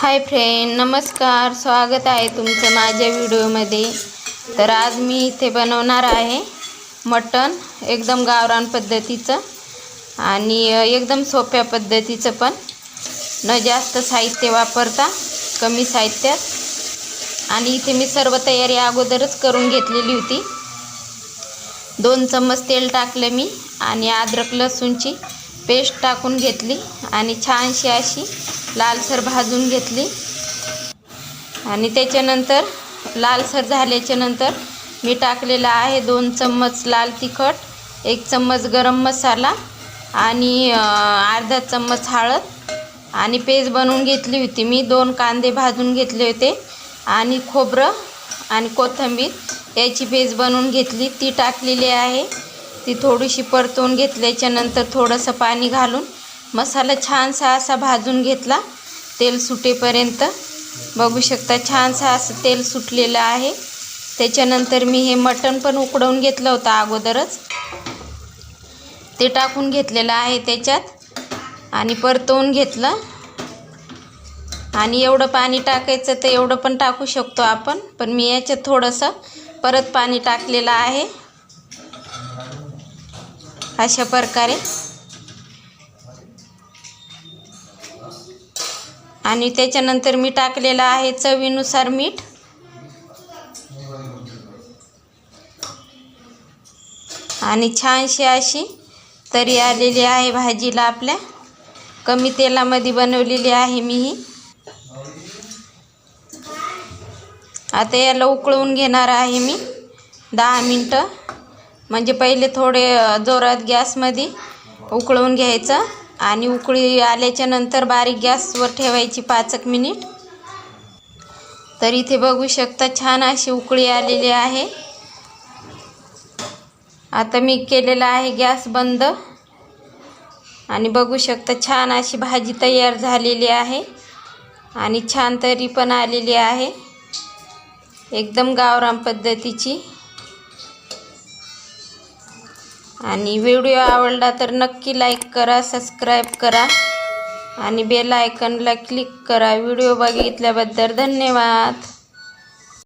Hi friend, नमस्कार. स्वागत आहे तुमचं माझ्या व्हिडिओमध्ये. तर आज मी इथे बनवणार आहे मटण, एकदम गावरान पद्धतीचं आणि एकदम सोप्या पद्धतीचं, पण न जास्त साहित्य वापरता कमी साहित्यात. आणि इथे मी सर्व तयारी अगोदरच करून घेतलेली होती. 2 चम्मच तेल टाकले मी आणि अद्रक लसूणची पेस्ट टाकून घेतली आणि छानशी अशी लालसर भाजून घेतली. आणि त्याच्यानंतर लालसर झाल्याच्या नंतर मी टाकलेला आहे 2 चम्मच लाल तिखट, 1 चम्मच गरम मसाला आणि अर्धा चम्मच हळद आणि पेस्ट बनवून घेतली होती मी. 2 कांदे भाजून घेतले होते आणि खोबरं आणि कोथिंबीर याची पेस्ट बनवून घेतली, ती टाकलेली आहे. ती थोडीशी परतवून घेतल्याच्या नंतर थोडंसं पाणी घालून मसाला छानसा असा भाजून घेतला तेल सुटेपर्यंत. बघू शकता छानसा असं तेल सुटलेलं आहे. त्याच्यानंतर मी हे मटण पण उकडवून घेतलं होतं अगोदरच, ते टाकून घेतलेलं आहे त्याच्यात आणि परतवून घेतलं. आणि एवढं पाणी टाकायचं तर एवढं पण टाकू शकतो आपण, पण मी याच्यात थोडंसं परत पाणी टाकलेलं आहे अशा प्रकारे. आणि त्याच्यानंतर मी टाकलेलं आहे चवीनुसार मीठ. आणि छानशी अशी तरी आलेली आहे भाजीला आपल्या. कमी तेलामध्ये बनवलेली आहे मी ही. आता याला उकळवून घेणार आहे मी 10 मिनटं. म्हणजे पहिले थोडे जोरात गॅसमध्ये उकळवून घ्यायचं आणि उकळी आल्याच्या नंतर बारीक गॅसवर ठेवायची 5 मिनिट. तर इथे बघू शकता छान अशी उकळी आलेली आहे. आता मी केलेला आहे गॅस बंद आणि बघू शकता छान अशी भाजी तयार झालेली आहे आणि छान तरी पण आलेली आहे, एकदम गावरान पद्धतीची. आणि व्हिडिओ आवडला तर नक्की लाईक करा, सबस्क्राईब करा आणि बेल आयकॉनला क्लिक करा. व्हिडिओ बघितल्याबद्दल धन्यवाद.